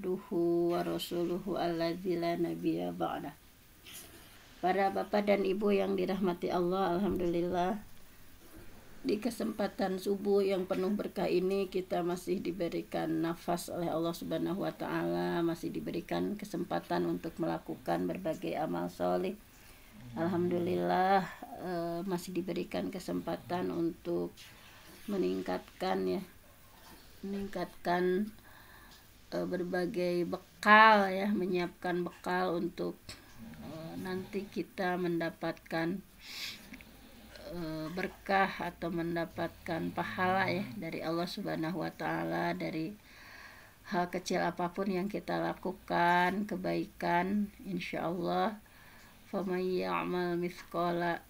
abduhu wa rasuluhu alladzi la nabiyya ba'dah. Para bapak dan ibu yang dirahmati Allah, alhamdulillah di kesempatan subuh yang penuh berkah ini kita masih diberikan nafas oleh Allah Subhanahu wa taala, masih diberikan kesempatan untuk melakukan berbagai amal soleh. Alhamdulillah masih diberikan kesempatan untuk meningkatkan berbagai bekal ya, menyiapkan bekal untuk nanti kita mendapatkan berkah atau mendapatkan pahala ya dari Allah Subhanahu wa taala dari hal kecil apapun yang kita lakukan, kebaikan, insyaallah faman ya'mal mithqala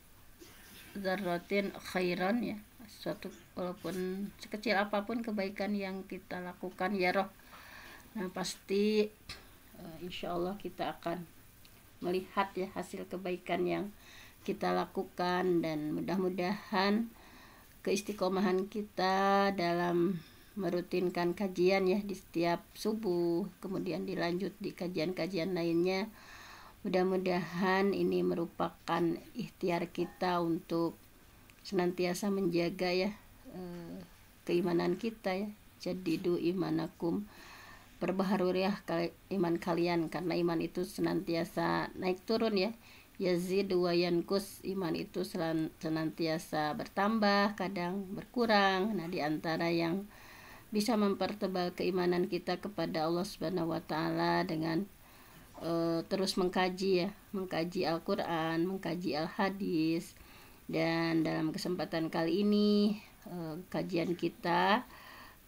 dzarratin khairan ya, suatu walaupun sekecil apapun kebaikan yang kita lakukan ya roh, nah pasti insyaallah kita akan melihat ya hasil kebaikan yang kita lakukan, dan mudah-mudahan keistiqomahan kita dalam merutinkan kajian ya di setiap subuh, kemudian dilanjut di kajian-kajian lainnya, mudah-mudahan ini merupakan ikhtiar kita untuk senantiasa menjaga ya keimanan kita ya, jadidu imanakum, perbaharurilah iman kalian, karena iman itu senantiasa naik turun ya, yazid wa yankus, iman itu senantiasa bertambah, kadang berkurang. Nah, di antara yang bisa mempertebal keimanan kita kepada Allah Subhanahu wa taala dengan terus mengkaji Al-Qur'an, mengkaji Al-Hadis. Dan dalam kesempatan kali ini kajian kita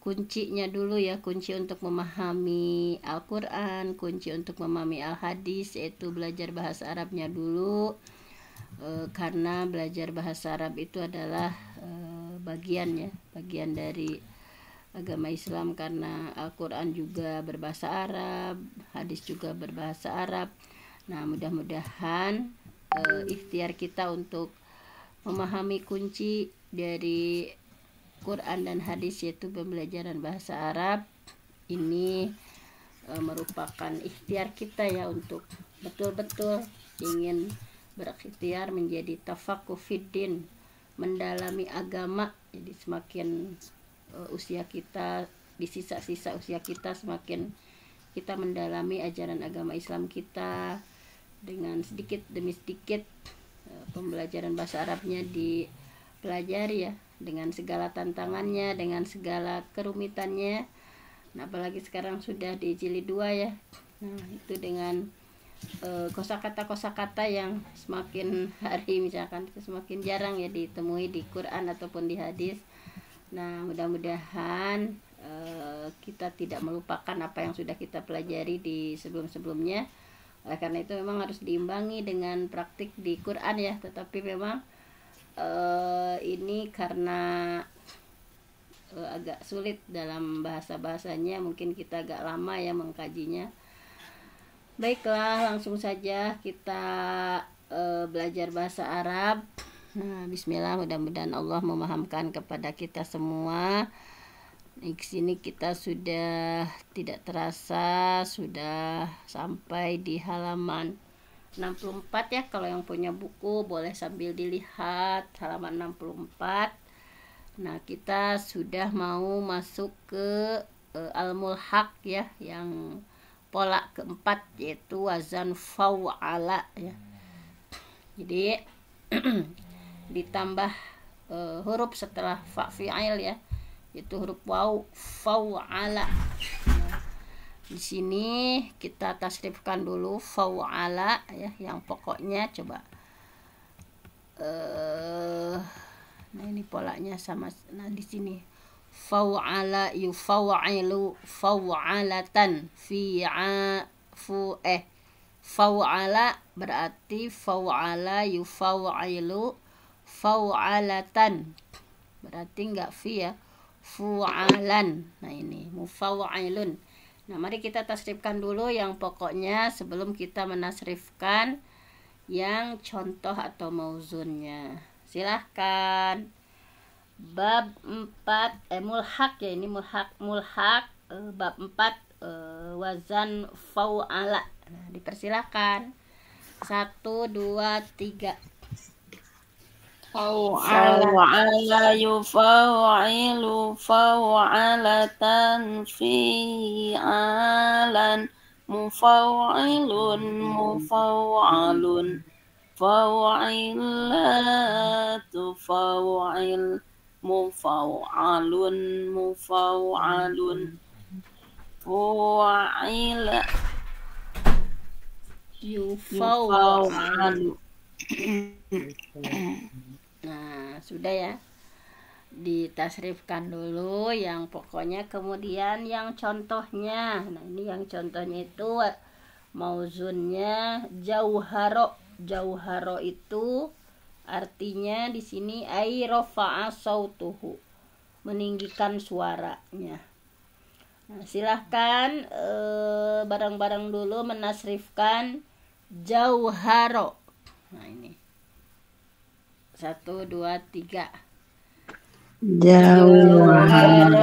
kuncinya dulu ya, kunci untuk memahami Al-Quran, kunci untuk memahami Al-Hadis, yaitu belajar bahasa Arabnya dulu, karena belajar bahasa Arab itu adalah bagian dari agama Islam, karena Al-Quran juga berbahasa Arab, hadis juga berbahasa Arab. Nah, mudah-mudahan ikhtiar kita untuk memahami kunci dari Quran dan hadis, yaitu pembelajaran bahasa Arab ini merupakan ikhtiar kita ya untuk betul-betul ingin berikhtiar menjadi tafaqquh fiddin, mendalami agama. Jadi semakin usia kita, di sisa-sisa usia kita, semakin kita mendalami ajaran agama Islam kita, dengan sedikit demi sedikit pembelajaran bahasa Arabnya dipelajari ya, dengan segala tantangannya, dengan segala kerumitannya. Nah, apalagi sekarang sudah di jilid 2 ya. Nah, itu dengan kosakata yang semakin hari misalkan itu semakin jarang ya ditemui di Quran ataupun di hadis. Nah, mudah-mudahan kita tidak melupakan apa yang sudah kita pelajari di sebelum-sebelumnya. Oleh karena itu memang harus diimbangi dengan praktik di Quran ya, tetapi memang ini karena agak sulit dalam bahasa-bahasanya, mungkin kita agak lama ya mengkajinya. Baiklah, langsung saja kita belajar bahasa Arab. Nah, bismillah, mudah-mudahan Allah memahamkan kepada kita semua. Di sini kita sudah tidak terasa sudah sampai di halaman 64 ya. Kalau yang punya buku boleh sambil dilihat halaman 64. Nah, kita sudah mau masuk ke al-mulhaq ya, yang pola keempat, yaitu wazan fa'ala ya. Jadi ditambah huruf setelah fa fi'il ya, yaitu huruf waw, fa'ala. Di sini kita tasrifkan dulu fa'ala ya, yang pokoknya coba. Nah, ini polanya sama. Nah, di sini fa'ala yufa'alu fa'alatan fa'ala berarti fa'ala yufa'alu fa'alatan, berarti enggak fi ya, fu'alan. Nah, ini mufa'alun. Nah, mari kita tasrifkan dulu yang pokoknya sebelum kita menasrifkan yang contoh atau mauzunnya. Silahkan. Bab 4 mulhaq ya, ini mulhaq bab 4 wazan fa'ala. Nah, dipersilakan. 1, 2, 3. Fa'ala yufa'alu fa'alatan fi'alan mufa'ilun mufa'alun fa'ilatu fa'il mufa'alun mufa'alun fa'ila Yufa'alu. Nah, sudah ya. Ditasrifkan dulu yang pokoknya, kemudian yang contohnya. Nah, ini yang contohnya itu mauzunnya jauharo. Jauharo itu artinya di sini ai rafa'a sautuhu, meninggikan suaranya. Nah, silahkan bareng-bareng dulu menasrifkan jauharo. Nah, ini 1, 2, 3. Jauharo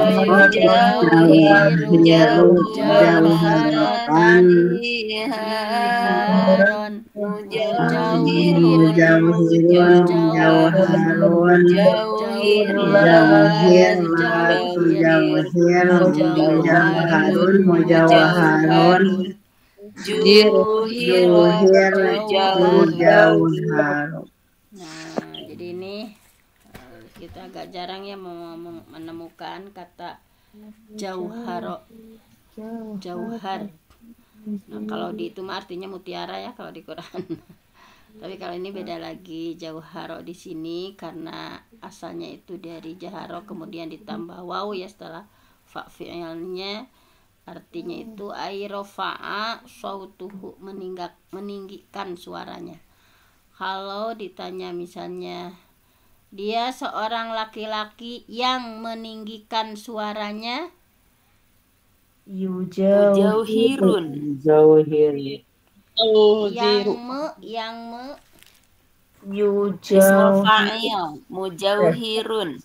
jauhiru jauharatan jiharon mujauhirun jauharun jauhirlan jauharun mujawaharun juhirun jauharun. Nah, jadi ini kita agak jarang ya menemukan kata jauharo, jauhar. Nah, kalau di itu mah artinya mutiara ya kalau di Quran. Tapi kalau ini beda lagi, jauharo di sini karena asalnya itu dari jaharo kemudian ditambah waw ya setelah fa fi'ilnya, artinya itu airofa'a sautuhu, meninggikan suaranya. Kalau ditanya misalnya dia seorang laki-laki yang meninggikan suaranya, Jauhirun yang me ismul fa'il mujauhirun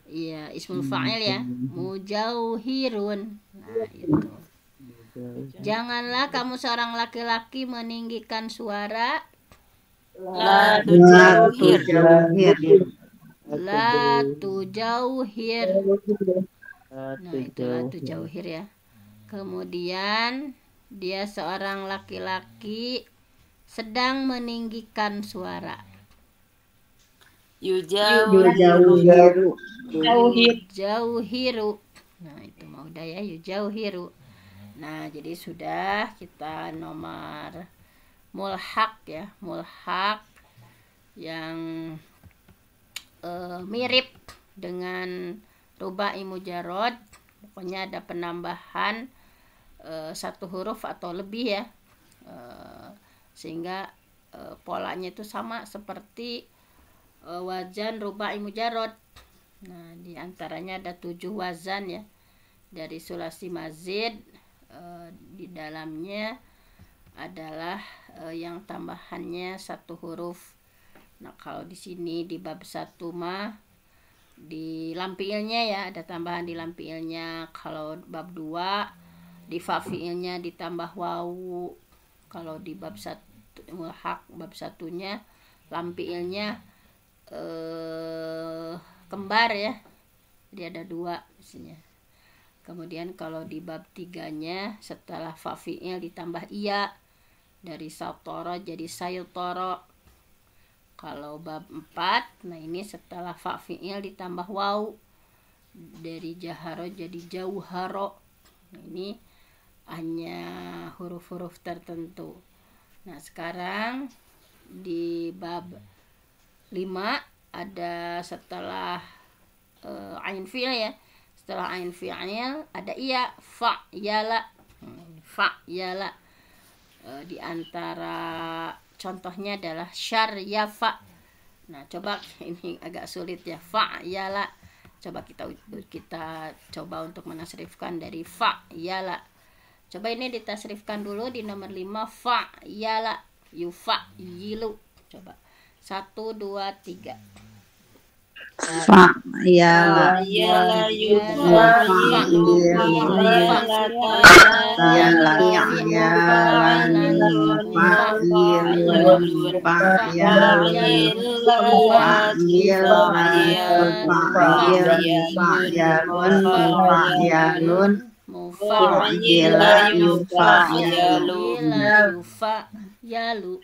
iya ismul fa'il ya, mujauhirun. Nah, itu. Janganlah kamu seorang laki-laki meninggikan suara. la tujauhir La tujauhir. Nah, itulah tujauhir ya. Kemudian dia seorang laki-laki sedang meninggikan suara. Yujauhiru Yujauhiru. Nah, itu mau udah ya, yujauhiru. Nah, jadi sudah kita nomor mulhaq ya, mulhaq yang mirip dengan rubai mujarrad. Pokoknya ada penambahan satu huruf atau lebih ya, sehingga polanya itu sama seperti wazan rubai mujarrad. Nah, diantaranya ada 7 wazan ya, dari sulasi mazid. Di dalamnya adalah yang tambahannya satu huruf. Nah, kalau di sini di bab 1 mah di lam fiilnya ya, ada tambahan di lam fiilnya. Kalau bab 2 di fa fiilnya ditambah wawu. Kalau di bab 1 mulhaq bab 1-nya lam fiilnya kembar ya. Jadi ada 2 isinya. Kemudian kalau di bab 3-nya setelah fa fiil ditambah iya, dari satoro jadi saytoro. Kalau bab 4, nah ini setelah fa fiil ditambah waw, dari jaharo jadi jauharo. Nah, ini hanya huruf-huruf tertentu. Nah, sekarang di bab 5 ada setelah ain fi'il ya. Setelah ain fi'il ada iya, fa yala. Fa yala. Di antara contohnya adalah syar ya fa. Nah, coba ini agak sulit ya, fa yala. Coba kita coba untuk menasrifkan dari fa yala. Coba ini ditasrifkan dulu di nomor 5, fa yala yufa yilu. Coba 1, 2, 3. fa'yala Fa'yala yufa'ilu yala yalan fa'ilun fa'yalun fa'yalun fu'ila yufa'ilun. Yalu.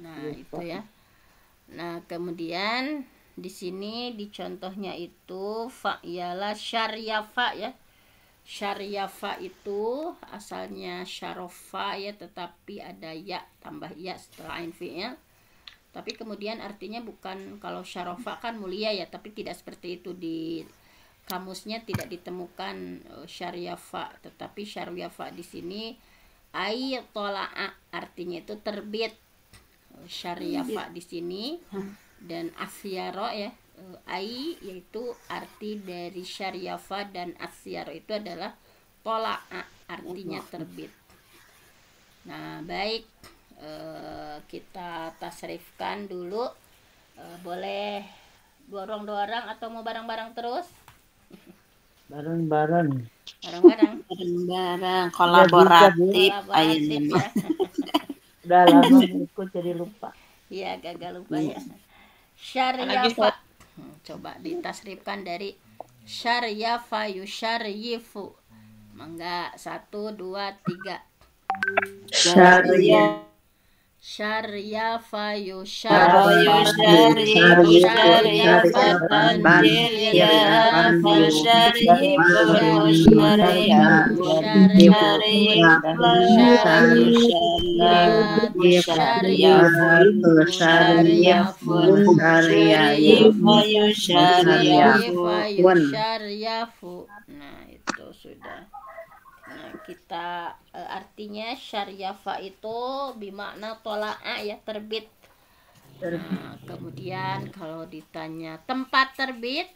Nah, itu ya. Nah, kemudian di sini di contohnya itu fa'yala syaryafa ya. Syaryafa itu asalnya syarofa ya, tetapi ada ya tambah ya setelah ain fi'il. Tapi kemudian artinya bukan, kalau syarofa kan mulia ya, tapi tidak seperti itu di kamusnya, tidak ditemukan syaryafa, tetapi syaryafa di sini ai tola'a artinya itu terbit. Syaryafa di sini dan asyaro ya, ai yaitu arti dari syaryafa, dan asyaro itu adalah tola'a artinya terbit. Nah, baik, kita tasrifkan dulu. Boleh dorong-dorong atau mau bareng-bareng terus? Bareng-bareng. Bareng-bareng kolaboratif Kolaboratif ya. Udah lama ikut jadi lupa. Iya, gagal lupa ya. Syaryafa. Coba ditasrifkan dari syaryafa yusyaryifu. Mangga 1 2 3. Syaryafa yusyaryafu. Nah, itu sudah. Nah, kita artinya syaryafa itu bermakna tola'a ya, terbit. Nah, kemudian kalau ditanya tempat terbit,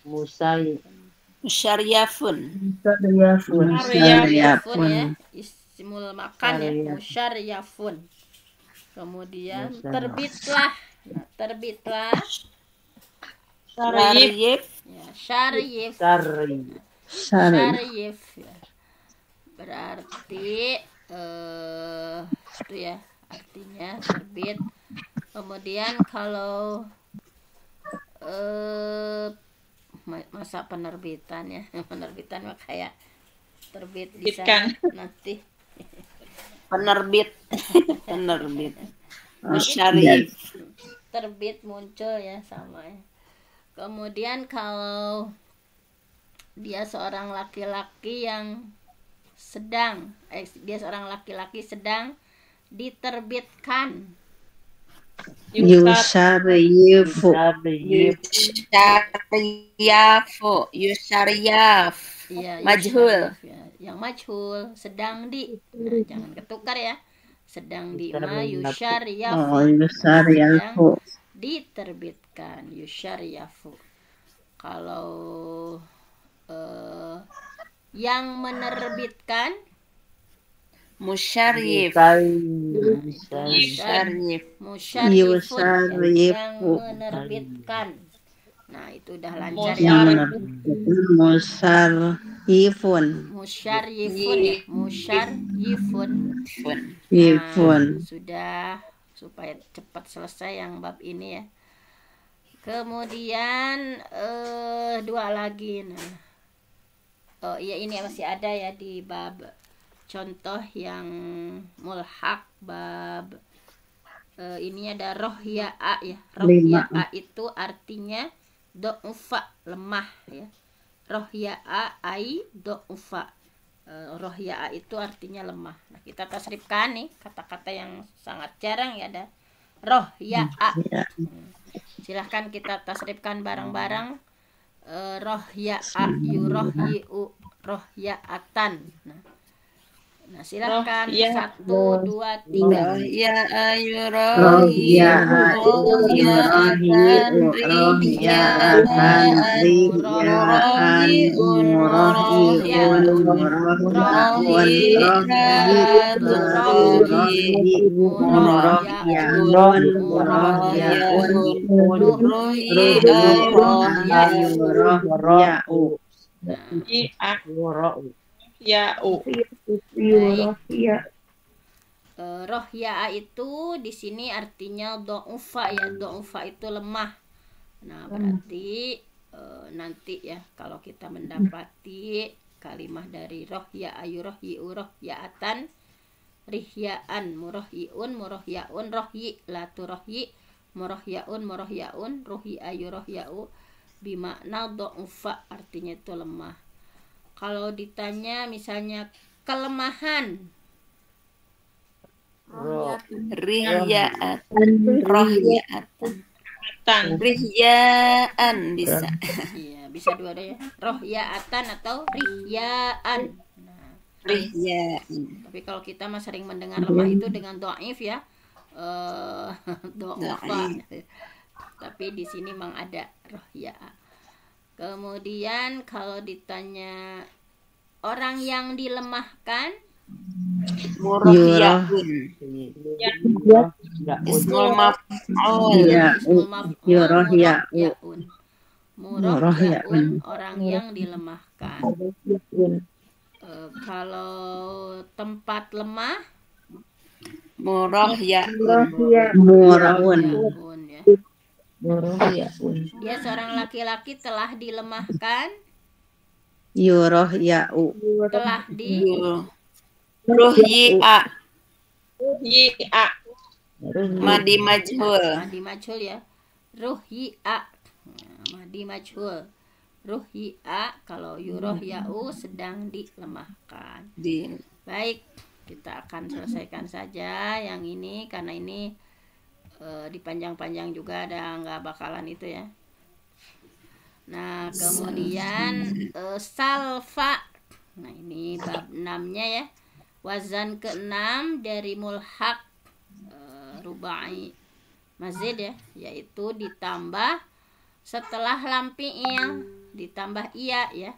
Musyariyafun ya, ismul makan ya, musyariyafun. Kemudian terbitlah. Nah, terbitlah Syarif ya, syarif. Syarif ya. Berarti itu ya, artinya terbit. Kemudian kalau masa penerbitan ya, penerbitan mah kayak terbit bisa nanti penerbit musyarif terbit muncul ya, sama ya. Kemudian kalau dia seorang laki-laki yang sedang dia seorang laki-laki sedang diterbitkan, yusyariyaf iya, majhul ya, yang majhul sedang di, nah, jangan ketukar ya, sedang di ma yusyariyafu, sedang diterbitkan yusyariyafu. Kalau yang menerbitkan musyarif musyarifun yang menerbitkan. Nah, itu udah lancar ya. Musyarifun ya, musyarifun. Nah, sudah, supaya cepat selesai yang bab ini ya. Kemudian dua lagi. Nah, oh iya, ini masih ada ya di bab contoh yang mulhaq, bab ini ada rohya'a ya. Rohya'a itu artinya do'ufa, lemah ya. Rohya'a ai do'ufa. Rohya'a itu artinya lemah. Nah, kita tasrifkan nih kata-kata yang sangat jarang ya, ada rohya'a. Silahkan kita tasrifkan bareng-bareng. Rohya'a yurohyi'u rohya'atan. Nah, Nah, silahkan. Rohya. 1, 2, 3. Rohya ayu Rohya rohyi ayu rohyaatan rihyaan murahyiun murahyiun murahyiun rohyau. Ya'u. Rohya itu di sini artinya do'ufa ya. Do'ufa itu lemah. Nah, berarti nanti ya kalau kita mendapati kalimah dari rohya ayu rohyiu rohyaatan rihyaan murahyiun murahyaun rohyi latu rohyi murahyaun rohyi ayu rohyau bimakna do'ufa artinya itu lemah. Kalau ditanya misalnya kelemahan rihyaan bisa. Iya, bisa dua-duanya. Rohyaatan atau rihyaan. Nah, Rihyaan. tapi kalau kita mah sering mendengar lemah itu dengan dhaif ya. Dhafa. Tapi di sini memang ada rohya. Kemudian kalau ditanya orang yang dilemahkan Murahyaun. Ismul maf'ul. Murahyaun orang yang dilemahkan. Kalau tempat lemah Murahyaun. ya. Dia seorang laki-laki telah dilemahkan, telah di Ruhyi'a. Yi'a. Madi majhul. Madi majhul ya. Ruhyi'a. Madi majhul. Ruhyi'a kalau yurohya'u sedang dilemahkan. Baik, kita akan selesaikan saja yang ini karena ini dipanjang-panjang juga ada nggak bakalan itu ya. Nah, kemudian salfa. Nah, ini bab 6-nya ya. Wazan ke-6 dari mulhaq rubai mazid ya, yaitu ditambah setelah lam fi'il ditambah iya ya.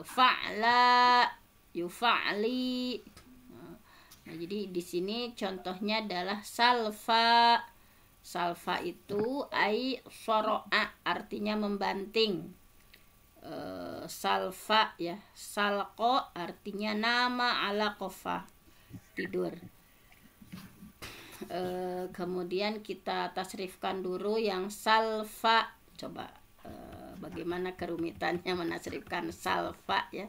Fa'la yufa'li. Nah, jadi di sini contohnya adalah salfa. Salfa itu ai soro'a artinya membanting. Salfa ya, salqo artinya nama, ala kofa tidur. Kemudian kita tasrifkan dulu yang salfa. Coba bagaimana kerumitannya menasrifkan salfa ya,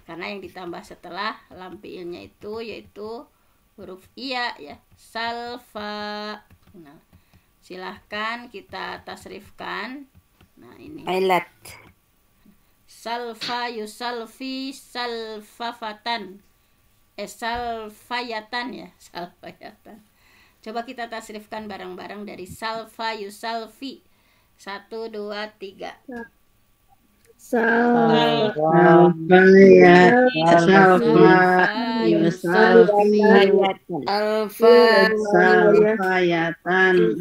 karena yang ditambah setelah lam fi'ilnya itu yaitu huruf iya ya, salfa. Nah, silahkan kita tasrifkan. Nah, ini Ailat. salfa yusalfi salfafatan salfayatan ya, salfayatan. Coba kita tasrifkan bareng-bareng dari salfa yusalfi. 1, 2, 3. Salfayatan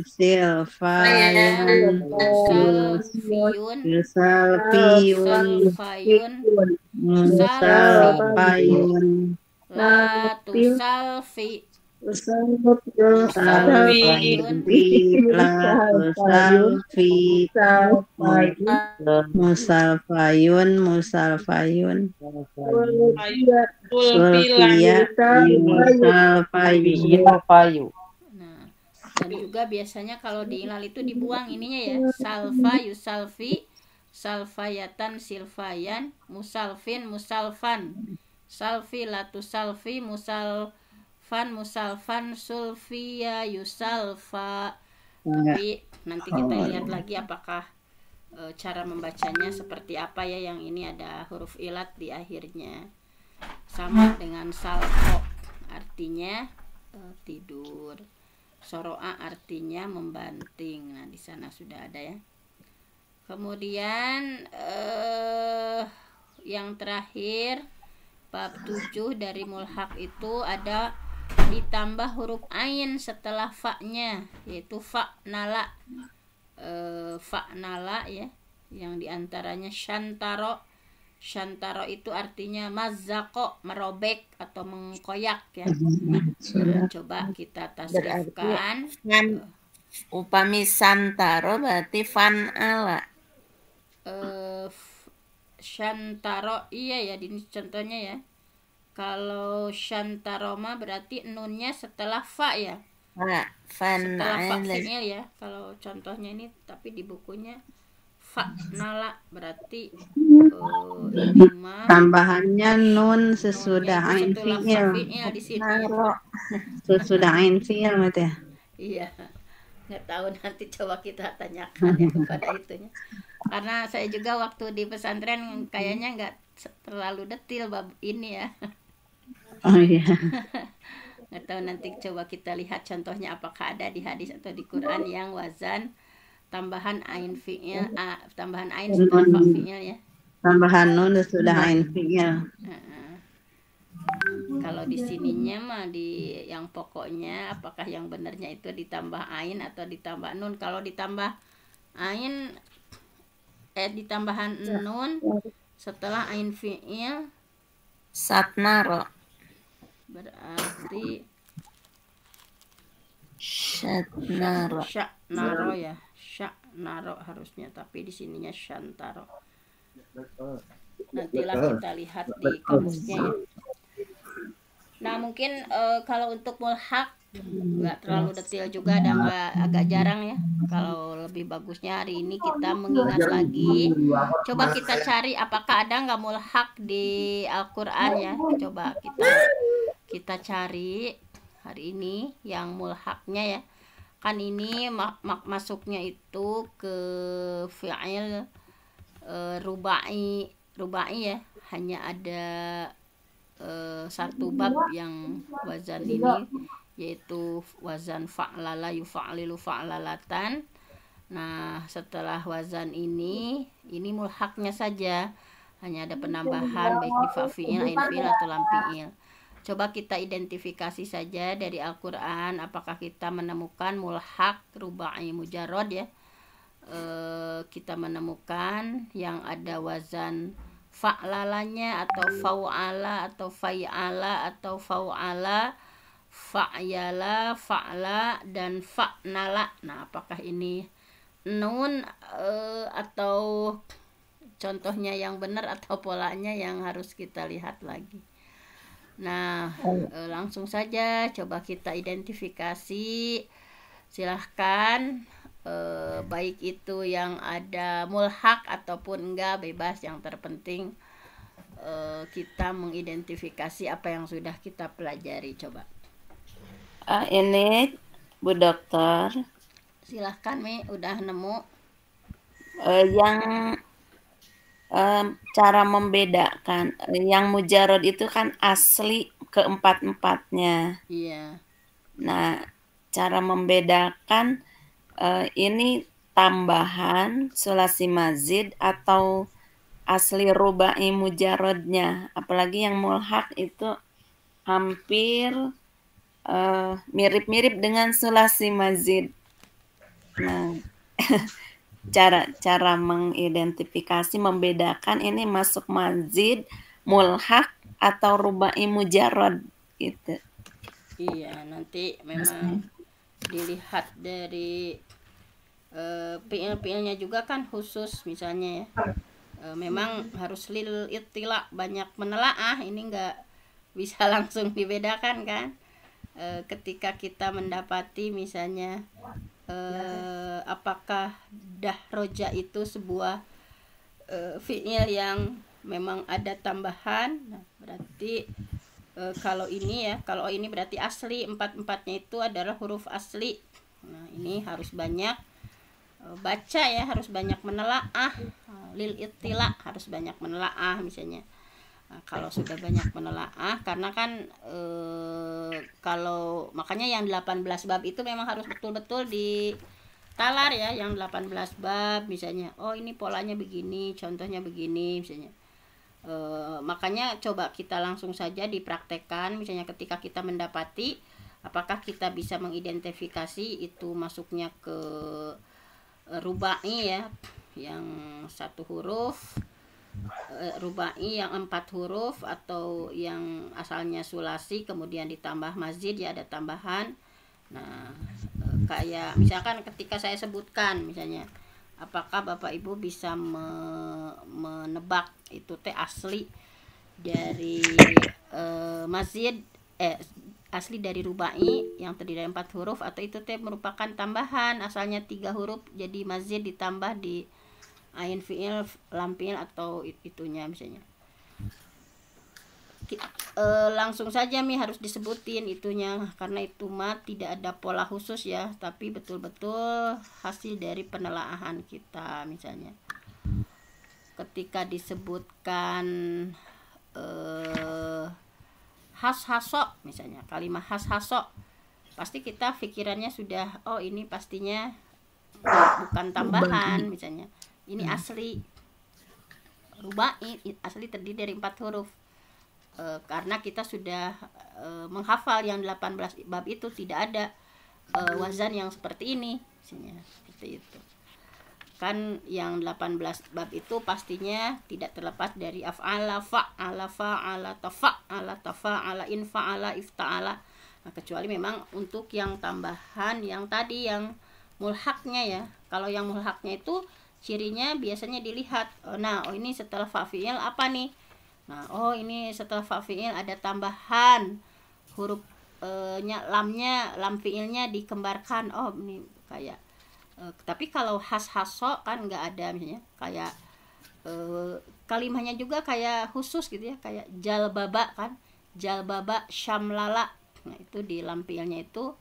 silfayan musalfayun La tusalfi musalfayun musalfiya musalfayu. Nah, dan juga biasanya kalau di ilal itu dibuang ininya ya, salfa yusalfi salfayatan silfayan musalfin musalfan salfi latu salfi musalfan sulfiya yusalfa. Tapi nanti kita lihat lagi apakah cara membacanya seperti apa ya. Yang ini ada huruf ilat di akhirnya, sama dengan salko artinya tidur, soroa artinya membanting. Nah, di sana sudah ada ya. Kemudian yang terakhir bab 7 dari mulhaq itu ada ditambah huruf ain setelah fa-nya, yaitu fa nala. Fa nala ya, yang diantaranya syantaro. Syantaro itu artinya mazzaqo, merobek atau mengkoyak ya. Nah, coba kita tasrifkan. Upami santaro berarti fan ala. Syantaro, iya ya, ini contohnya ya. Kalau syantaro mah berarti nunnya setelah fa ya. Fan Setelah fa ala. fi'il ya. Kalau contohnya ini, tapi di bukunya fa nala berarti ini mah Tambahannya nun sesudah nunnya ain itu setelah fa fiil. fi'il di sini. Naro. Sesudah ain fiil mati ya. Iya, nggak tahu, nanti coba kita tanyakan ya kepada itunya. Karena saya juga waktu di pesantren kayaknya nggak terlalu detil bab ini ya. Oh iya. Nggak tahu, nanti coba kita lihat contohnya apakah ada di hadis atau di Quran yang wazan tambahan ain fi'il, tambahan ain setelah fa fi'il ya. Tambahan nun sesudah ain fiil. Kalau di sininya mah di yang pokoknya apakah yang benernya itu ditambah ain atau ditambah nun. Kalau ditambah ain ditambahan nun setelah ain fi'il Satnaro. berarti Syatnaro. syaknaro ya. Syaknaro harusnya, tapi di sininya syantaro. Nantilah kita lihat di kamusnya ya. Nah mungkin kalau untuk mulhaq nggak terlalu detail juga dan agak jarang ya. Kalau lebih bagusnya hari ini kita mengingat lagi. Coba kita cari apakah ada nggak mulhaq di Al-Quran ya. Coba kita cari hari ini yang mulhaqnya ya. Kan ini masuknya itu ke fi'il rubai ya. Hanya ada satu bab yang wazan ini, yaitu wazan fa'lala yufa'lilu fa'lalatan. Nah setelah wazan ini mulhaqnya saja, hanya ada penambahan baik di fa fi'il, ain fi'il atau lam fi'il. Coba kita identifikasi saja dari Al-Quran apakah kita menemukan mulhaq rubai mujarrad ya. Kita menemukan yang ada wazan fa'lalanya atau fa'ala atau fa'ala atau fa'ala, fa'yala, fa'la dan fa'nala. Nah, apakah ini nun atau contohnya yang benar atau polanya yang harus kita lihat lagi. Nah, langsung saja coba kita identifikasi. Silahkan baik itu yang ada mulhaq ataupun enggak, bebas, yang terpenting kita mengidentifikasi apa yang sudah kita pelajari. Coba Ini Bu Dokter, silahkan Mi, udah nemu yang cara membedakan yang mujarrad itu kan asli keempat-empatnya. iya. Nah, cara membedakan ini tambahan sulasi mazid atau asli rubai mujarrodnya. Apalagi yang mulhaq itu hampir mirip-mirip dengan sulasi mazid. Nah, cara mengidentifikasi, membedakan ini masuk mazid, mulhaq atau rubai mujarrad gitu. Iya, nanti memang dilihat dari fiil-fiilnya juga kan khusus misalnya ya. Memang harus lil ittila, banyak menelaah, ini enggak bisa langsung dibedakan kan. Ketika kita mendapati misalnya apakah dahroja itu sebuah fiil yang memang ada tambahan, nah, berarti kalau ini berarti asli, empat-empatnya itu adalah huruf asli. Nah ini harus banyak baca ya, harus banyak menelaah. Lil ittila, harus banyak menelaah misalnya. Nah, kalau sudah banyak menelaah, karena kan kalau makanya yang 18 bab itu memang harus betul-betul ditalar ya, yang 18 bab misalnya. Oh ini polanya begini, contohnya begini misalnya. Makanya coba kita langsung saja dipraktekkan, misalnya ketika kita mendapati apakah kita bisa mengidentifikasi itu masuknya ke rubai ya, yang 1 huruf, rubai yang 4 huruf, atau yang asalnya sulasi kemudian ditambah mazid ya, ada tambahan. Nah, kayak misalkan ketika saya sebutkan misalnya, apakah Bapak Ibu bisa menebak itu teh asli dari mazid, asli dari rubai yang terdiri dari 4 huruf, atau itu teh merupakan tambahan asalnya 3 huruf jadi mazid ditambah di ain fiil, lam fiil, atau itunya misalnya. Langsung saja harus disebutin itunya, karena itu tidak ada pola khusus ya, tapi betul-betul hasil dari penelaahan kita. Misalnya ketika disebutkan has-hasok, misalnya kalimat has-hasok, pasti kita pikirannya sudah, oh ini pastinya bukan tambahan, misalnya ini asli rubai, asli terdiri dari 4 huruf. Karena kita sudah menghafal yang 18 bab itu tidak ada wazan yang seperti ini, misalnya seperti itu. Kan yang 18 bab itu pastinya tidak terlepas dari af'ala, fa'ala, fa'ala, tafa'ala, tafa'ala, infa'ala, ifta'ala. Nah, kecuali memang untuk yang tambahan yang tadi yang mulhaknya ya. Kalau yang mulhaknya itu cirinya biasanya dilihat, oh ini setelah fa'fi'il apa nih? Nah, oh ini setelah fa'fi'il ada tambahan huruf lamnya, lam fi'ilnya dikembarkan. Oh ini kayak tapi kalau has-haso kan nggak ada, misalnya kayak kalimahnya juga kayak khusus gitu ya, kayak jalbaba kan, jalbaba syamlala. Nah itu di lam fi'ilnya itu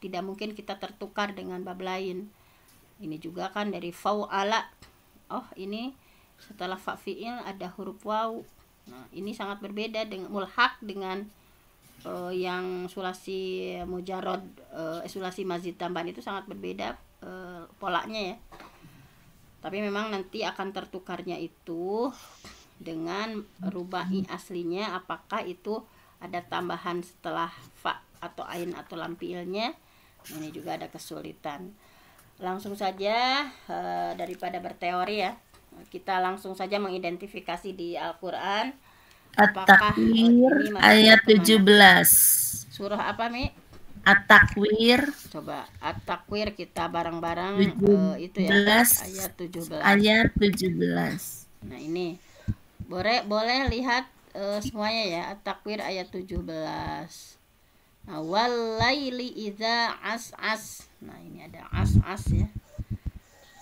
tidak mungkin kita tertukar dengan bab lain. Ini juga kan dari fau'ala, oh ini setelah fa'fi'il ada huruf waw. Nah, ini sangat berbeda dengan mulhaq dengan yang sulasi mujarrad, sulasi mazid tambahan itu sangat berbeda polanya ya. Tapi memang nanti akan tertukarnya itu dengan rubai aslinya, apakah itu ada tambahan setelah fa atau ain atau lam fi'ilnya. Ini juga ada kesulitan. Langsung saja daripada berteori ya, kita langsung saja mengidentifikasi di Al-Quran At-Takwir ayat 17. Surah apa Mi? At-Takwir. Coba At-Takwir kita bareng-bareng itu ya, ayat 17. Ayat 17. Nah ini boleh lihat semuanya ya, At-Takwir ayat 17. Nah, wal-laili idza as'as. Nah ini ada as-as ya.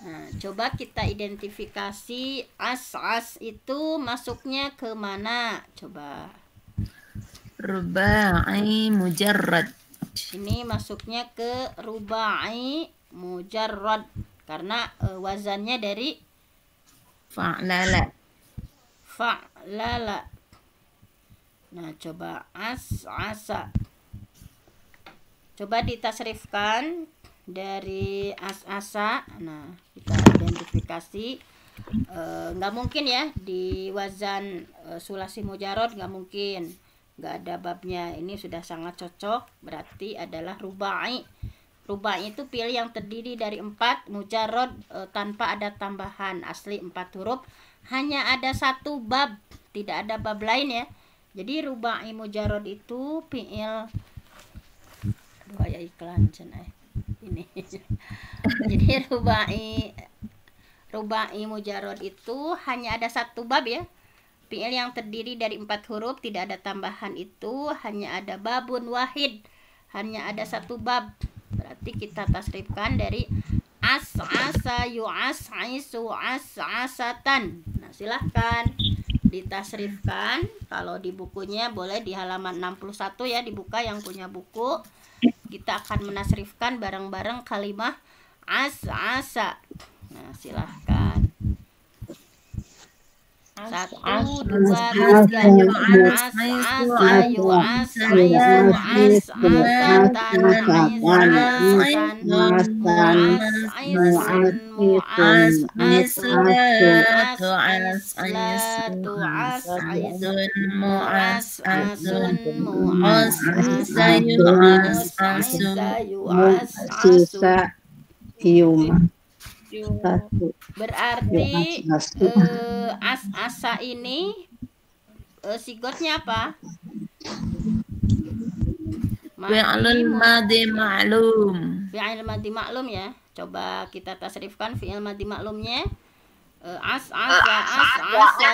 Nah, coba kita identifikasi as-as itu masuknya ke mana? Coba. Rubai mujarrad. Ini masuknya ke rubai mujarrad karena wazannya dari fa'lala. Fa'lala. Nah, coba as-asa. Coba ditasrifkan dari as-asa. Nah, kita identifikasi, nggak mungkin ya di wazan sulasi mujarrad, nggak mungkin, nggak ada babnya. Ini sudah sangat cocok, berarti adalah rubai. Rubai itu fi'il yang terdiri dari 4 mujarrad tanpa ada tambahan, asli 4 huruf, hanya ada 1 bab, tidak ada bab lain ya. Jadi rubai mujarrad itu fi'il, ya iklan ini. Jadi rubai mujarrad itu hanya ada 1 bab ya. Fi'il yang terdiri dari 4 huruf, tidak ada tambahan, itu hanya ada babun wahid, hanya ada 1 bab. Berarti kita tasrifkan dari as-asa yu'as-isu as-asatan. Nah, silahkan ditasrifkan. Kalau di bukunya boleh di halaman 61 ya, dibuka yang punya buku. Kita akan menasrifkan bareng-bareng kalimah as-asa. Nah, silahkan. Satu, As- dua, as- tiga. As ayu as aisu as asatan aisan muas aisun muas As-aslatu aslatu as asun muas asun muas muas asayu asun asayu as asun. Sisa Yuma. Yu- Satu. Berarti Asu. asa ini sigotnya apa? fi'lul madi ma'lum. Fi'il madi maklum ya. Coba kita tasrifkan fi'il madi maklumnya. As asa as asa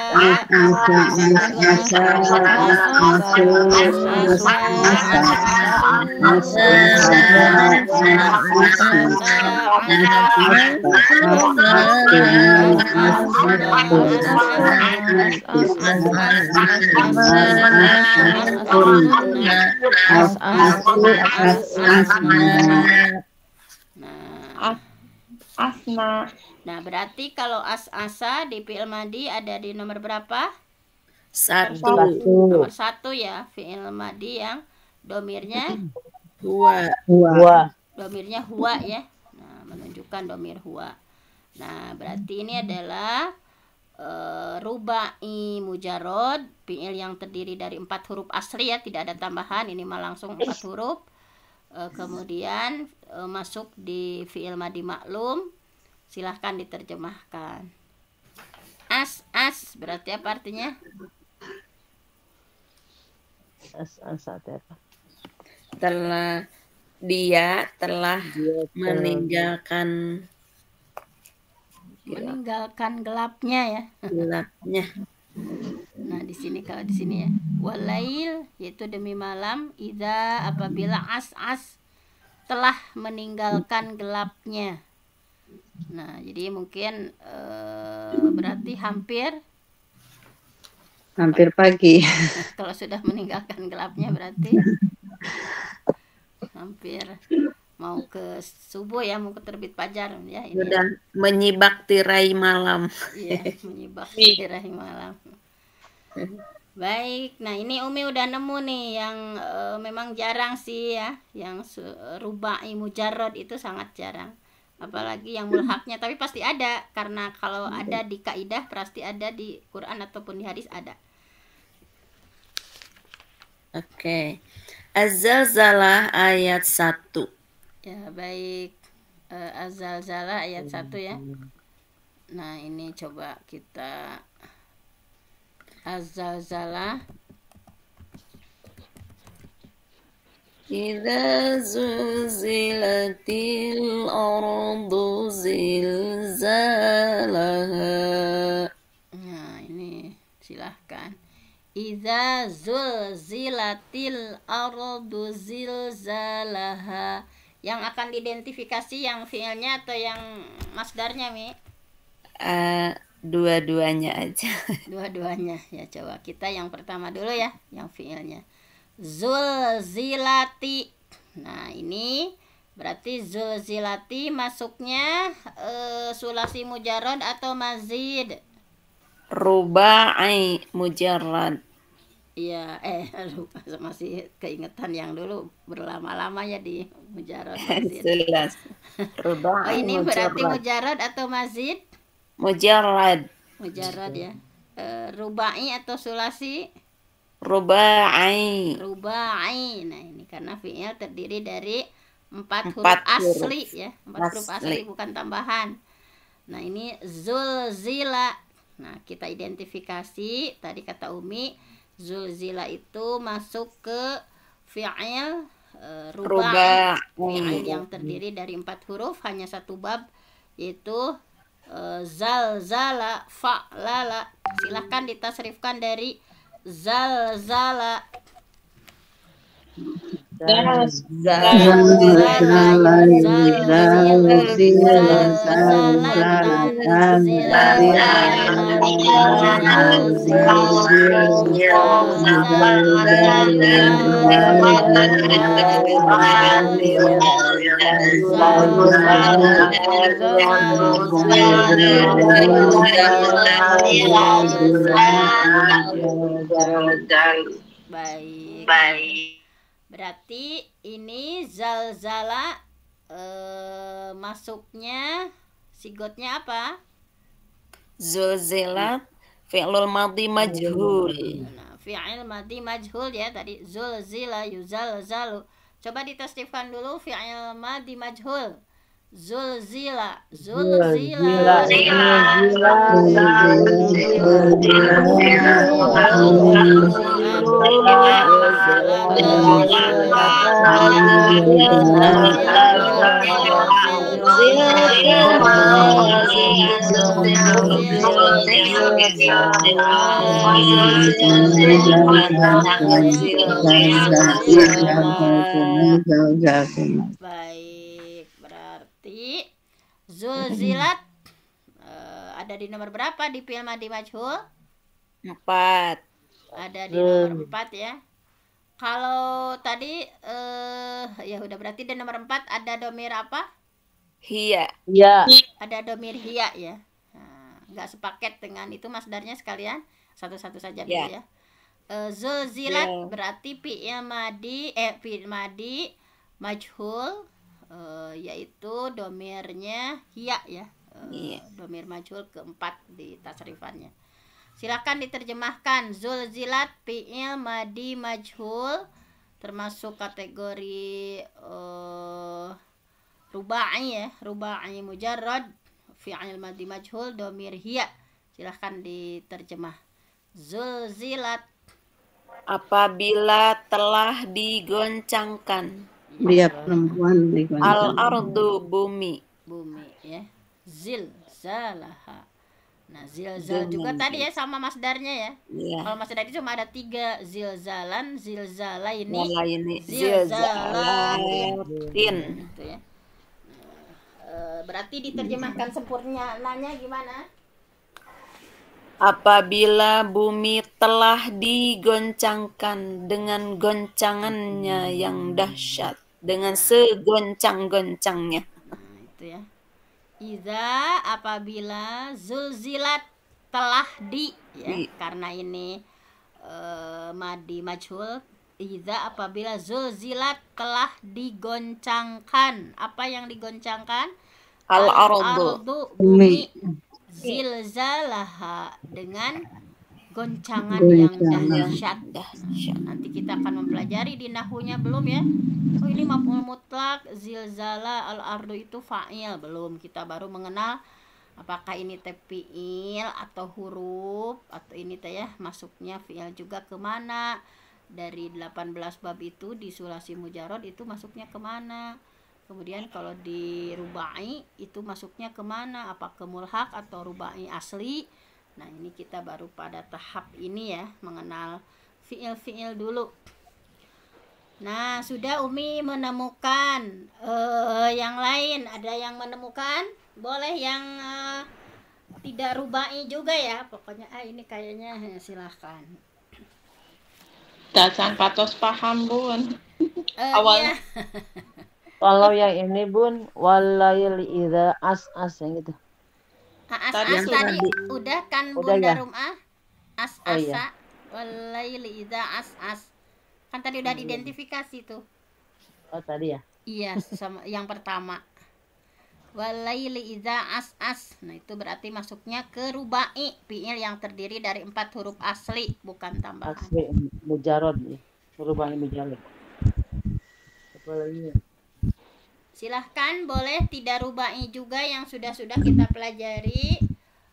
Asna. Nah, berarti kalau asa di fi'il madi ada di nomor berapa? Satu, Nomor 1 ya, fi'il madi yang domirnya dua, domirnya huwa ya. Nah, menunjukkan domir huwa. Nah, berarti ini adalah rubai mujarrad, fi'il yang terdiri dari 4 huruf asli ya, tidak ada tambahan, ini mah langsung 4 huruf. Kemudian masuk di fi'il madi maklum. Silahkan diterjemahkan. As berarti apa artinya? Dia telah meninggalkan Gelapnya ya. gelapnya. Nah, di sini kalau di sini ya. Walail yaitu demi malam, idza apabila as telah meninggalkan gelapnya. Nah, jadi mungkin berarti hampir pagi. kalau sudah meninggalkan gelapnya berarti hampir mau ke subuh ya, mau ke terbit fajar ya ini. Sudah menyibak tirai malam. Iya, menyibak tirai malam. Baik, nah ini Umi udah nemu nih yang memang jarang sih ya, yang rubai mujarrad itu sangat jarang. Apalagi yang mulhaknya, tapi pasti ada karena kalau ada di kaidah pasti ada di Quran ataupun di hadis ada. Oke. Az-Zalzalah ayat 1. Ya, baik. Az-Zalzalah ayat 1 ya. Nah, ini coba kita Az-Zalzalah. Idza zulzilatil ardu zilzalaha. Nah, ini silahkan. Idza zulzilatil ardu zilzalaha. Yang akan diidentifikasi yang fiilnya atau yang masdarnya, Mi? Dua-duanya aja. Dua-duanya. Ya, coba kita yang pertama dulu ya, yang fiilnya. Zulzilati. Nah, ini berarti zulzilati masuknya sulasi mujarrad atau mazid? Rubai mujarrad. Iya, lupa, masih keingetan yang dulu berlama-lama ya di mujarrad mazid. Jelas. Rubai ini berarti mujarrad. mujarrad atau mazid? Mujarrad. Mujarrad ya. Rubai atau sulasi? Rubai. Rubai. Nah, ini karena fi'il terdiri dari 4 huruf Empat asli huruf. ya, 4 huruf asli bukan tambahan. Nah, ini zulzila. Nah, kita identifikasi tadi kata Umi, zulzila itu masuk ke fi'il rubai. Fi'il yang terdiri dari 4 huruf, hanya 1 bab, yaitu zalzala fa'lala. Silahkan ditasrifkan dari zalzala. Das. Baik. Berarti ini zalzala masuknya sigotnya apa? Zulzilat fi'lul madhi majhul. Nah, fi'il madhi majhul ya tadi zulzila yuzalzalu. Coba ditasdifkan dulu fi'il madhi majhul. Zulzila, zulzila. Baik, berarti zulzilat ada di nomor berapa di fi'il madhi majhul? 4. Ada di nomor 4 ya. Kalau tadi ya udah berarti di nomor 4 ada domir apa? Hiya. Ya. Ada domir hiya ya. Nah, nggak sepaket dengan itu masdarnya sekalian. Satu-satu saja dulu ya. Zulzilat berarti fi'il madhi majhul yaitu domirnya hiya ya. Domir majhul keempat di tasrifannya. Silakan diterjemahkan. Zulzilat fi'il madhi majhul termasuk kategori rubai ya, rubai mujarrad, fi'il madhi majhul domir hiya. Silakan diterjemah. Zulzilat Apabila telah digoncangkan. Dia perempuan Al-ardu bumi. Bumi ya. Zilzalaha. Nah, zilzal juga tadi ya sama masdarnya ya. Kalau masdar itu cuma ada 3, zilzalan, zilzalaini, zilzalatin. Gitu ya. Berarti diterjemahkan sempurnanya gimana? Apabila bumi telah digoncangkan dengan goncangannya yang dahsyat, dengan segoncang-goncangnya. Nah, itu ya. Iza apabila zulzilat telah ya, karena ini madhi majhul. Iza apabila zulzilat telah digoncangkan. Apa yang digoncangkan? Al-ardu bumi. Zilzalaha dengan goncangan yang dahsyat. Nanti kita akan mempelajari di nahwunya belum ya. Oh ini maf'ul mutlak, zilzala al-ardu itu fa'il belum. Kita baru mengenal apakah ini fi'il atau huruf atau ini teh ya masuknya fi'il juga kemana. Dari 18 bab itu di sulasi mujarrad itu masuknya kemana. Kemudian kalau di rubai itu masuknya kemana? Apa ke mulhaq atau rubai asli? Nah ini kita baru pada tahap ini ya, mengenal fiil-fiil dulu. Nah sudah Umi menemukan yang lain. Ada yang menemukan? Boleh yang tidak rubai juga ya. Pokoknya ini kayaknya silahkan. Dacan patos paham Bun. Awalnya. Iya. Kalau yang ini Bun, walail idza as yang gitu. Tadi udah kan Udah Bunda ya? Rumah as-asa Oh, iya. walaili idza as-as. Kan tadi udah diidentifikasi tuh. Oh tadi ya. Iya, sama yang pertama. Walaili idza as-as. Nah, itu berarti masuknya ke rubai, fiil yang terdiri dari 4 huruf asli, bukan tambahan. Asli mujarrad nih. Berubah mujarrad. Apa lagi? Silahkan boleh tidak rubai juga yang sudah kita pelajari.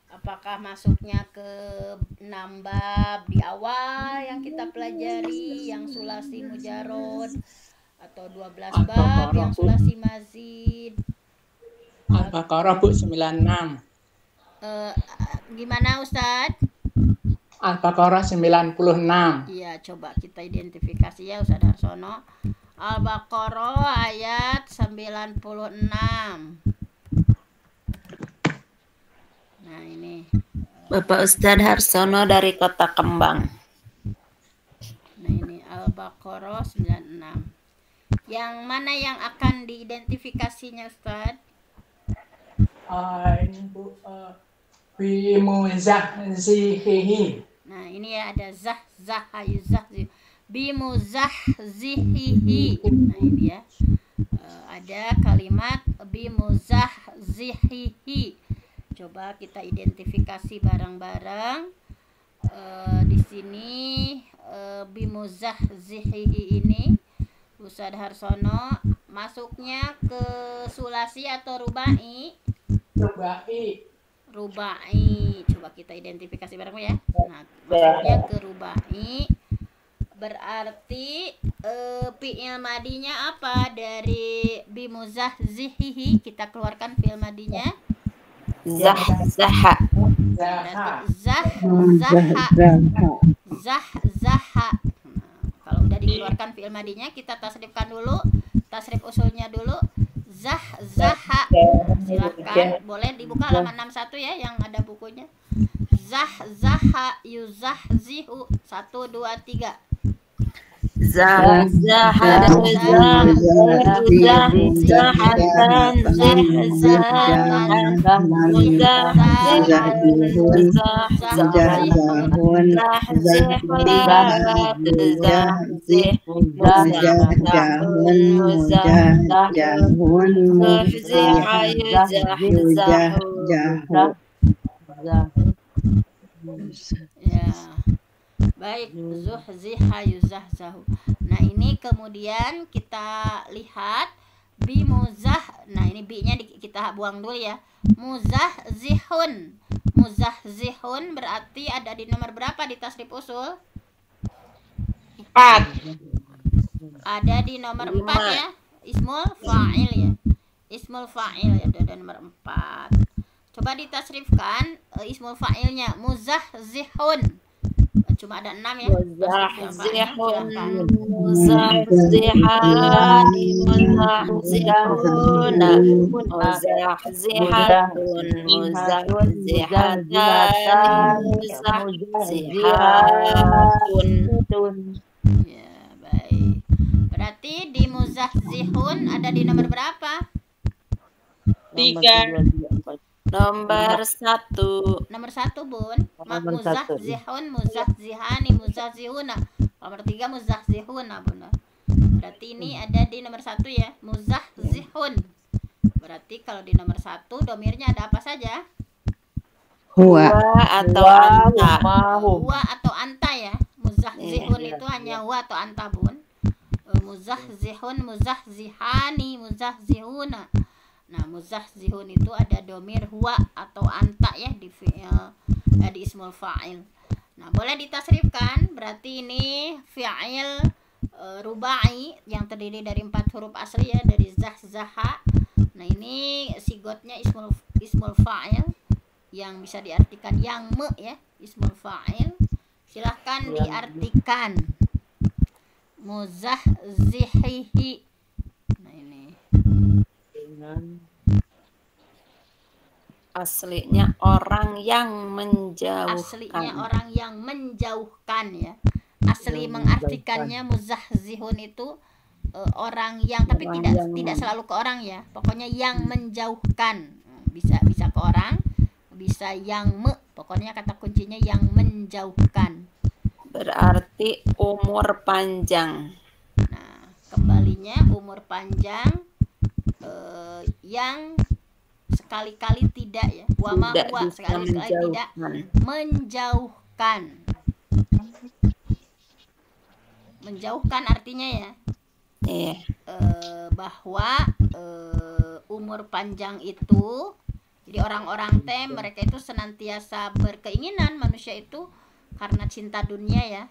Apakah masuknya ke 6 bab di awal yang kita pelajari, yang sulasi mujarrad, atau 12 bab yang sulasi mazid. Al-Baqarah Bu 96. Gimana Ustadz? Al-Baqarah 96. Iya, coba kita identifikasi ya Ustadz Harsono. Al-Baqarah ayat 96. Nah, ini. Bapak Ustadz Harsono dari Kota Kembang. Nah, ini Al-Baqarah 96. Yang mana yang akan diidentifikasinya, Ustaz? Ini Bu, bimuzahzihihi. Nah, ini ya ada yuzahzihu. Bimuzahzihihi. Nah, ini ya. Ada kalimat bimuzahzihihi. Coba kita identifikasi bareng-bareng. Di sini bimuzahzihihi ini Ustadz Harsono masuknya ke sulasi atau rubai? Rubai. Coba kita identifikasi bareng ya. Nah, masuknya ke rubai. Berarti fi'il madinya apa dari bimuzahzihihi? Kita keluarkan fi'il madinya. Zahzaha. Zahzaha. Kalau udah dikeluarkan fi'il madinya, kita tasrifkan dulu, tasrif usulnya dulu. Zahzaha. Silakan, boleh dibuka halaman 61 ya yang ada bukunya. Zahzaha yuzahzihu. 1 2 3. Zahzaha Ya. Baik, zuhziha yuzahzahu. Nah, ini kemudian kita lihat bimuzah. Nah, ini bi-nya kita buang dulu ya. Muzahzihun. Muzahzihun berarti ada di nomor berapa di tasrif usul? 4. Ada di nomor 4 ya. Ismul fa'il ya. Ismul fa'il ya, ada nomor 4. Coba ditasrifkan ismul fa'ilnya muzahzihun. Cuma ada 6 ya. Muzahzihun, muzahzihani, muzahzihuna, muzahzihatun, muzahzihatan, muzahzihatun. Ya, baik. Berarti di muzahzihun ada di nomor berapa? 3. Nomor 1. Nomor 1, Bun. Muzahzihun, muzahzihani, muzahzihuna. Nomor 3 muzahzihuna, Bun. Berarti ini ada di nomor 1 ya, muzahzihun. Berarti kalau di nomor 1 domirnya ada apa saja? Huwa atau anta. Huwa atau anta ya. Muzahzihun itu hanya huwa atau anta, Bun. Muzahzihun, muzahzihani, muzahzihuna. Nah, muzahzihun itu ada domir huwa atau anta ya di ismul fa'il. Nah, boleh ditasrifkan. Berarti ini fi'il rubai yang terdiri dari 4 huruf asli ya, dari zahzaha. Nah, ini sigotnya ismul fa'il yang bisa diartikan yang ya, ismul fa'il. Silahkan diartikan muzahzihihi. Nah, ini aslinya orang yang menjauhkan. Aslinya orang yang menjauhkan ya. Asli mengartikannya muzahzihun itu orang yang, tapi tidak selalu ke orang ya. Pokoknya yang menjauhkan. Bisa ke orang, bisa yang pokoknya kata kuncinya yang menjauhkan. Berarti umur panjang. Nah, kembalinya umur panjang yang sekali-kali tidak ya, wama huwa sekali-kali tidak menjauhkan artinya ya, bahwa umur panjang itu, jadi orang-orang mereka itu senantiasa berkeinginan, manusia itu karena cinta dunia ya,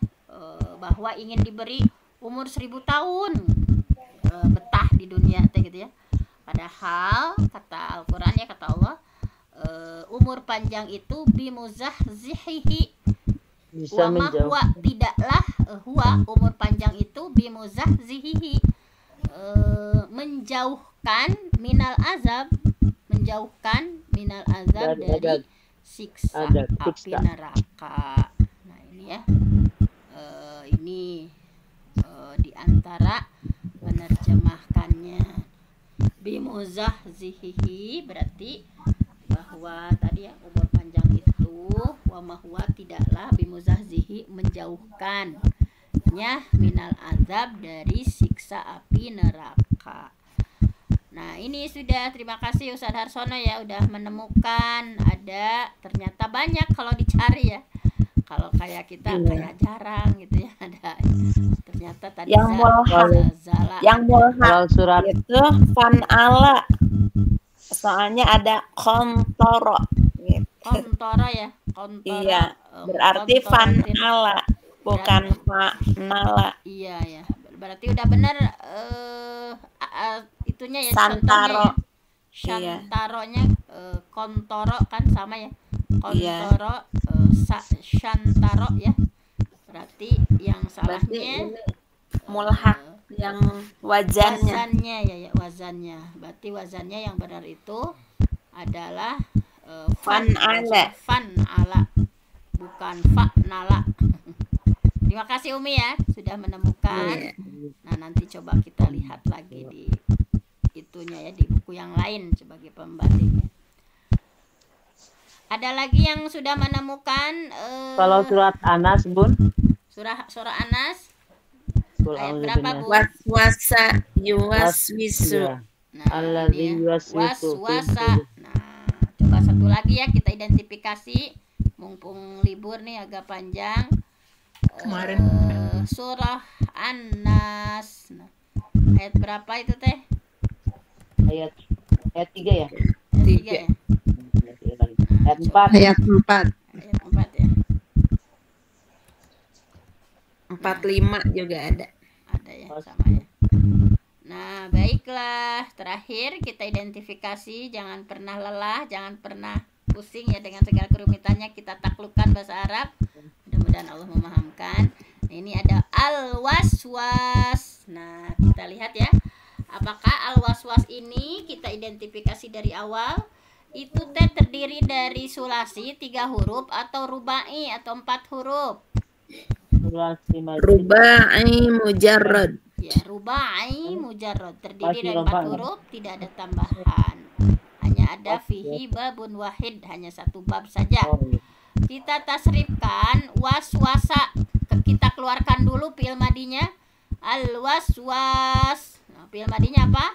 bahwa ingin diberi umur 1000 tahun betah di dunia gitu ya. Padahal kata Al-Quran ya, kata Allah, umur panjang itu bimuzahzihihi. Wa ma huwa, tidaklah huwa umur panjang itu bimuzahzihihi, menjauhkan minal azab, menjauhkan minal azab dari siksa api neraka. Nah ini ya, ini di antara menerjemahkannya. Bimuzahzihihi berarti bahwa tadi ya umur panjang itu wa mahwa tidaklah bimuzahzihi menjauhkannya minal azab dari siksa api neraka. Nah ini sudah, terima kasih Ustadz Harsono ya udah menemukan. Ada ternyata banyak kalau dicari ya. Kalau kayak kita kayak jarang gitu ya ada. Ternyata tadi yang mulhaq Kalau surat itu fan'ala. Soalnya ada kontoro gitu. kontoro ya, kontoro. Iya, berarti fan'ala bukan fa'nala. Iya ya. Berarti udah benar itunya ya, Santaro. contohnya ya. Shantaronya kontoro kan sama ya. Iya. Kontoro shantaro ya. Berarti yang salahnya Mulhaq yang wazannya. ya wazannya. Berarti wazannya yang benar itu adalah Fan'ala. fan'ala bukan fa'nala. Terima kasih Umi ya sudah menemukan. Nah nanti coba kita lihat lagi di itunya ya, di buku yang lain sebagai pembandingnya. Ada lagi yang sudah menemukan kalau surat Anas, Bun. surah Anas ayat Qul berapa Bu? Waswasa yuwaswisu. Iya. Nah, Alladzi ini ya. yuwaswisu Waswasa. Nah, coba satu lagi ya kita identifikasi mumpung libur nih agak panjang. Kemarin. Surah An-Nas. Nah, ayat berapa itu teh? Ayat 3 ya. Ayat 3 ya. Ayat 4. Ayat 4. Ayat 4 ya. 45 juga ada. Ada ya sama ya. Nah, baiklah. Terakhir kita identifikasi, jangan pernah lelah, jangan pernah pusing ya dengan segala kerumitannya, kita taklukkan bahasa Arab. Mudah-mudahan Allah memahamkan. Nah, ini ada al-waswas. Nah, kita lihat ya. Apakah al-waswas ini kita identifikasi dari awal itu teh terdiri dari sulasi 3 huruf atau rubai atau 4 huruf? Rubai mujarrad. Ya, rubai mujarrad terdiri dari 4 huruf, tidak ada tambahan. Hanya ada fihi babun wahid, hanya satu bab saja. Kita tasrifkan waswasa. Kita keluarkan dulu fi'il madinya. Al-waswas. Nah, fi'il madinya apa?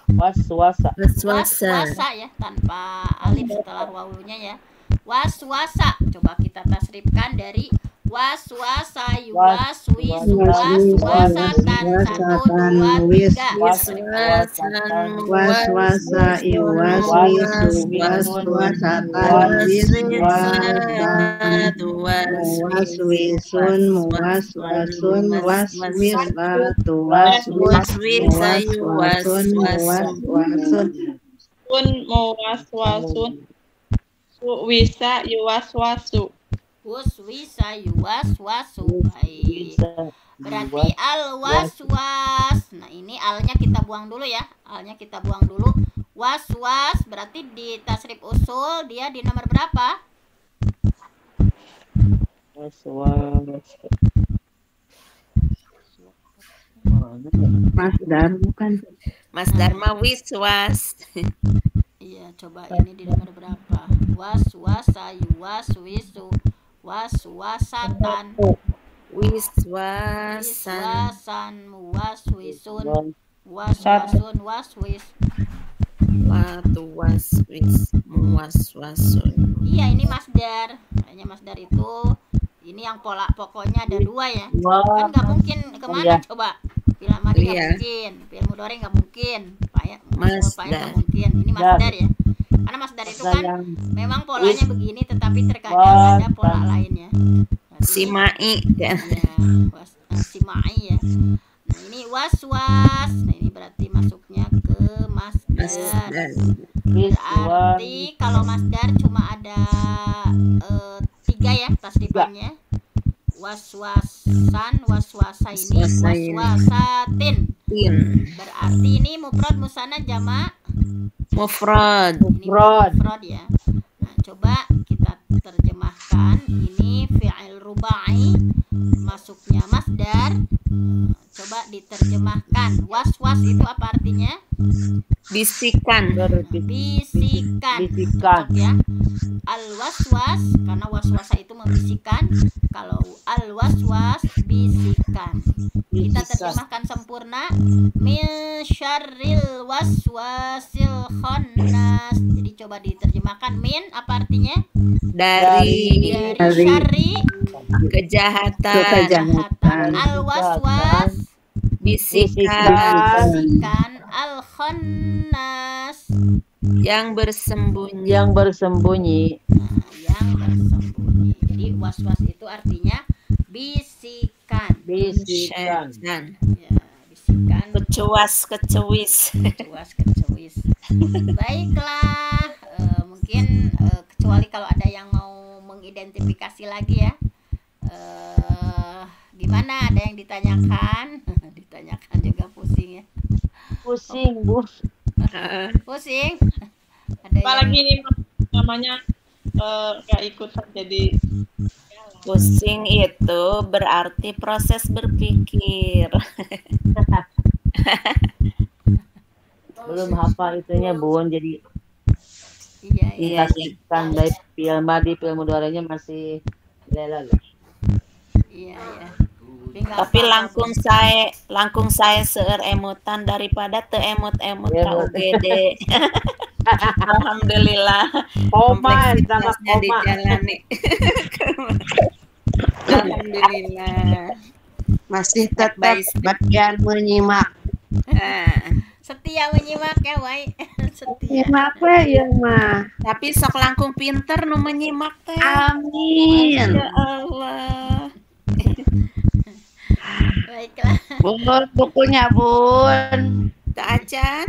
Waswasa. Waswasa ya, tanpa alif setelah wawunya ya. Waswasa. Coba kita tasrifkan dari waswasa yuwaswis waswasatan 1 2 3. Waswasa iwaswisu waswasatan waswisun muwaswasun waswisatu waswasun muwaswasun Sun muwaswasun. Wisa yuwaswasu. Waswisa yuwaswasu. Baik. Berarti al-waswas. Nah, ini alnya kita buang dulu ya. Alnya kita buang dulu. Waswas berarti di tasrif usul dia di nomor berapa? Masdar bukan? Masdar mah wiswas. Iya, coba ini di nomor berapa? Waswasa yuwaswisu waswasatan Wiswasan. wiswasan muwaswisun waswasun waswis. Watu waswis muwaswasun. Iya, ini masdar. Kayaknya masdar itu ini yang pola pokoknya ada 2 ya. Kan nggak mungkin kemana coba? Fi'il madi nggak mungkin, fi'il mudhari nggak mungkin, fa'il nggak mungkin. Ini masdar ya. Karena masdar itu kan memang polanya begini, tetapi terkadang ada pola lainnya. Simai kan. Ya, simai ya. Nah ini waswas. Nah ini berarti masuknya ke masdar. Berarti kalau masdar cuma ada 3 ya tasrifannya. waswasan, waswasa ini waswasatin. Berarti ini mufrad musanna jamak Mufrad. ini mufrad ya. Nah, coba kita terjemahkan ini fi'il rubai masuknya masdar. Coba diterjemahkan. Was-was itu apa artinya? Bisikan. Bisikan. Cocok ya. Al-waswas karena waswasa itu membisikkan. Kalau al-waswas bisikan. Kita terjemahkan sempurna. Min syarril waswasil khannas. Jadi coba diterjemahkan min apa artinya? Dari Syarri kejahatan. Al-waswas Bisikan bisikan al-khannas yang bersembunyi. Yang bersembunyi. yang bersembunyi. Jadi waswas itu artinya bisikan. Bisikan. Syaitan. Ya, bisikan Kecuas kecewis. kecuas kecewis. Baiklah, mungkin kecuali kalau ada yang mau mengidentifikasi lagi ya. Gimana, ada yang ditanyakan? Ditanyakan juga pusing ya. Pusing, Bu. Pusing. Ada Apalagi yang ini namanya nggak ikutan jadi Pusing itu berarti proses berpikir. Belum hafal itunya, Bun. Jadi iya. Iya, kasihkan dari film madi, film mudoranya masih lelal. Iya. Nggak Tapi apa-apa, langkung saya seueur emutan daripada teu emut-emut Ya, ka UGD. Alhamdulillah. Koma, sama kompleksitasnya koma. dijalani. Alhamdulillah. Masih tetap Baik. bagian menyimak. Setia menyimak ya, Wai. Setia. Nyimak we ya mah. Tapi sok langkung pinter nu menyimak teh. Amin. Ya Allah. Baiklah. Bun, bukunya Bun. Teu acan.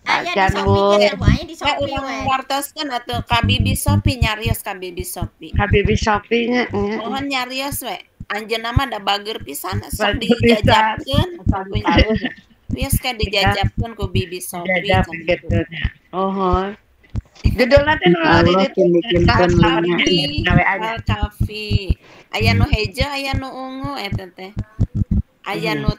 Aya di Acan, Shopee Bu. kan, Wai, di We Shopee urang we. wartoskeun atuh ka Bibi Sopi, nyarios ka Bibi Sopi. Habibi Shopee-nya. Mohon nyarios we. Anjeunna mah da bager pisan sok Bager pisan. dijajabkeun. Asal ditaruh. Wios ka dijajabkeun ku Bibi Sopi. Jajab gitu. Oh. Judulnya teh nu Allah kini-kinikan namanya. Gawe aja. Al-Kafi. Aya nu hejo, aya nu ungu eta teh. Aya nu